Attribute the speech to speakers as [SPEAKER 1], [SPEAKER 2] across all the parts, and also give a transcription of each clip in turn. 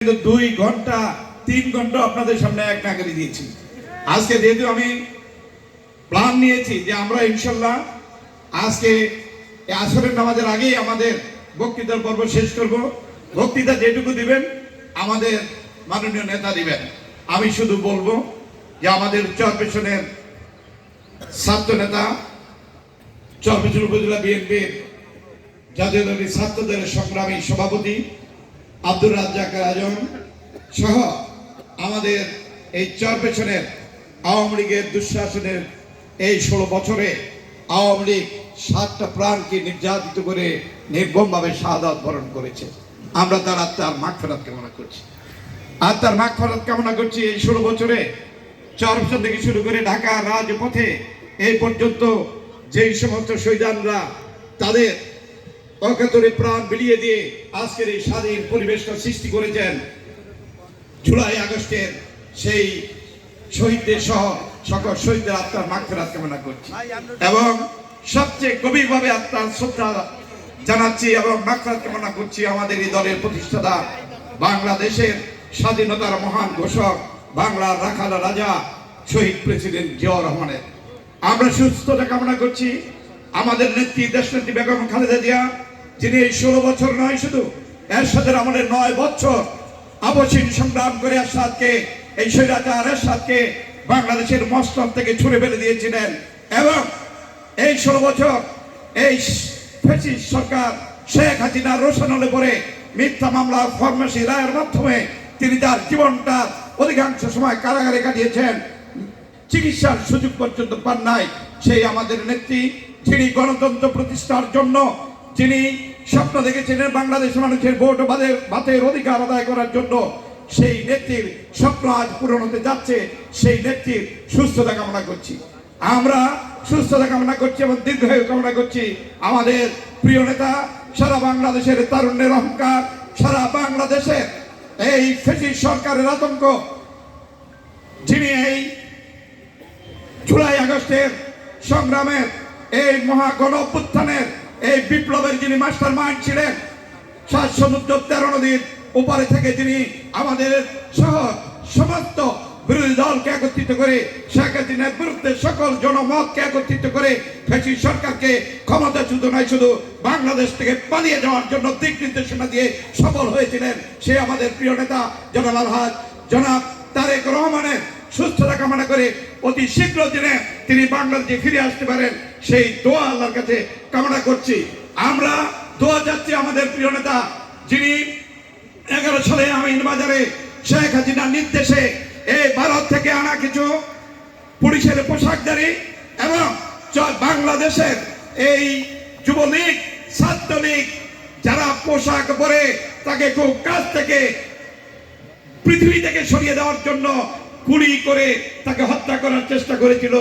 [SPEAKER 1] 2 ঘন্টা 3 ঘন্টা আপনাদের সামনে এক নাগারি দিয়েছি। আজকে যেহেতু আমি প্ল্যান নিয়েছি যে আমরা ইনশাল্লাহ আজকে আসরের নামাজের আগেই আমাদের বক্তৃতার পর্ব শেষ করব। বক্তৃতা যেটুকু দিবেন আমাদের মাননীয় নেতা দিবেন। আমি শুধু বলবো যে আমাদের চরপেশনের ছাত্র নেতা, চরপেশন উপজেলা বিএনপির জাতীয়তাবাদী ছাত্রদের সংগ্রামী সভাপতি আব্দুর রাজ্জাক রাজন সহ আমাদের এই চরপেশনের আওয়ামী লীগের দুঃশাসনের এই 16 বছরে আওয়ামী লীগ 7টা প্রাণকে নির্যাতিত করে নির্মমভাবে শাহাদাত বরণ করেছে। আমরা তার আত্মার মাগফিরাত কামনা করছি। আত্মার মাগফিরাত কামনা করছি। এই 16 বছরে চরপেশন থেকে শুরু করে ঢাকা রাজপথে এই পর্যন্ত যেই সমস্ত শহীদানরা তাদের অকাতরে প্রাণ বিলিয়ে দিয়ে আজকের এই স্বাধীন পরিবেশটা সৃষ্টি করেছেন, জুলাই আগস্টের সেই শহীদদের সহ সকল শহীদদের আত্মার মাগফিরাত কামনা করছি এবং সবচেয়ে গভীরভাবে আত্মার শ্রদ্ধা জানাচ্ছি এবং মাগফিরাত কামনা করছি আমাদের এই দলের প্রতিষ্ঠাতা, বাংলাদেশের স্বাধীনতার মহান ঘোষক, বাংলার রাখাল রাজা শহীদ প্রেসিডেন্ট জিয়াউর রহমানের। আমরা সুস্থতা কামনা করছি আমাদের নেত্রী দেশনেত্রী বেগম খালেদা জিয়া, যিনি এই 16 বছর নয়, শুধু এরশাদের আমলের 9 বছর আবসীন সংগ্রাম করে এরশাদকে, এই স্বৈরাচার এরশাদকে বাংলাদেশের মস্তক থেকে ছুড়ে ফেলে দিয়েছিলেন এবং এই 16 বছর এই ফ্যাসিস্ট সরকার শেখ হাসিনা রোশানলে পরে মিথ্যা মামলা ফরমাসি রায়ের মাধ্যমে তিনি তার জীবনটা অধিকাংশ সময় কারাগারে কাটিয়েছেন, চিকিৎসার সুযোগ পর্যন্ত পান নাই। সেই আমাদের নেত্রী, যিনি গণতন্ত্র প্রতিষ্ঠার জন্য, যিনি স্বপ্ন দেখেছিলেন বাংলাদেশের মানুষের ভোট ভাতের অধিকার আদায় করার জন্য, সেই নেত্রীর স্বপ্ন আজ পূরণ হতে যাচ্ছে। সেই নেত্রীর সুস্থতা কামনা করছি, আমরা সুস্থতা কামনা করছি এবং দীর্ঘায়ু কামনা করছি। আমাদের প্রিয় নেতা, সারা বাংলাদেশের তারুণ্যের অহংকার, সারা বাংলাদেশের এই ফ্যাসিস্ট সরকারের আতঙ্ক, যিনি এই জুলাই আগস্টের সংগ্রামের এই মহা গণ অভ্যুত্থানের এই বিপ্লবের যিনি মাস্টার মাইন্ড ছিলেন, 7 সমুদ্র 13 নদীর উপরে থেকে যিনি আমাদের সহ সমস্ত বিরোধী দলকে একত্রিত করে শেখ হাসিনার বিরুদ্ধে সকল জনমতকে একত্রিত করে ফ্যাসিস্ট সরকারকে ক্ষমতা শুধু নয়, শুধু বাংলাদেশ থেকে পালিয়ে যাওয়ার জন্য দিক নির্দেশনা দিয়ে সফল হয়েছিলেন। সে আমাদের প্রিয় নেতা জনাব আলহাজ জনাব তারেক রহমানের সুস্থতা কামনা করে অতি শীঘ্র দিনে তিনি বাংলাদেশে ফিরে আসতে পারেন, সেই দোয়া আল্লাহর কাছে কামনা করছি। আমরা দোয়া যাচ্ছি আমাদের প্রিয় নেতা, যিনি 11 সালে আমিন বাজারে শেখ হাসিনার নির্দেশে এই ভারত থেকে আনা কিছু পুলিশের পোশাকধারী এবং বাংলাদেশের এই যুবলীগ, ছাত্রলীগ যারা পোশাক পরে তাকে খুব কাছ থেকে পৃথিবী থেকে সরিয়ে দেওয়ার জন্য গুলি করে তাকে হত্যা করার চেষ্টা করেছিল,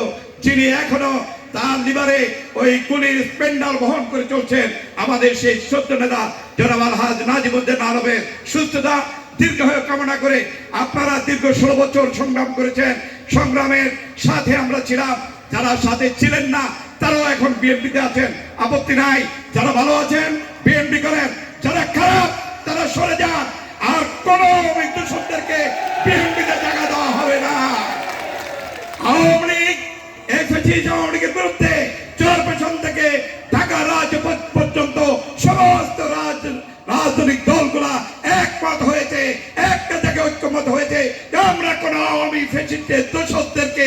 [SPEAKER 1] যিনি এখনো তার লিভারে ওই গুলির স্পেন্ডাল বহন করে চলছেন, আমাদের সেই সত্য নেতা জনাব আলহাজ নাজিমুদ্দিন আলমের সুস্থতা দীর্ঘায়ু কামনা করে। আপনারা দীর্ঘ 16 বছর সংগ্রাম করেছেন, সংগ্রামের সাথে আমরা ছিলাম। যারা সাথে ছিলেন না তারাও এখন বিএনপিতে আছেন, আপত্তি নাই। যারা ভালো আছেন বিএনপি করেন, যারা খারাপ তারা সরে যান। আর কোন দূষণদেরকে বিএনপিতে জায়গা দেওয়া হবে না। আওয়ামী লীগ আওয়ামী লীগের বিরুদ্ধে চরপেশন থেকে ঢাকা রাজপথ পর্যন্ত সমস্ত রাজনৈতিক দলগুলা একমত হয়েছে, একটা জায়গায় ঐক্যমত হয়েছে। আমরা কোন আওয়ামী ফ্যাসিস্টের দোষদেরকে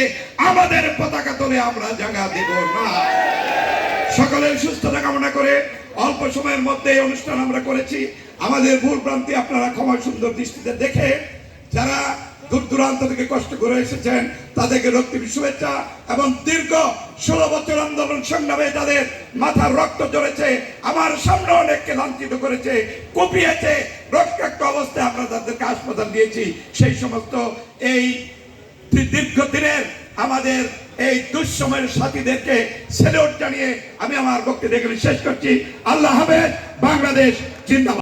[SPEAKER 1] আমাদের পতাকা তোলে আমরা জায়গা দেব না। সকলের সুস্থতা কামনা করে অল্প সময়ের মধ্যে এই অনুষ্ঠান আমরা করেছি। আমাদের ভুল ভ্রান্তি আপনারা ক্ষমা সুন্দর দৃষ্টিতে দেখে, যারা দূর দূরান্ত থেকে কষ্ট করে এসেছেন তাদেরকে রক্তিম শুভেচ্ছা এবং দীর্ঘ 16 বছর আন্দোলন সংগ্রামে তাদের মাথার রক্ত ঝরেছে, আমার সামনে অনেককে লাঞ্ছিত করেছে, কুপিয়েছে, রক্তাক্ত অবস্থায় আমরা তাদেরকে হাসপাতাল দিয়েছি। সেই সমস্ত এই দীর্ঘদিনের আমাদের এই দুঃসময়ের সাথীদেরকে স্যালুট জানিয়ে আমি আমার বক্তব্য এখানে শেষ করছি। আল্লাহ হাফেজ। বাংলাদেশ জিন্দাবাদ।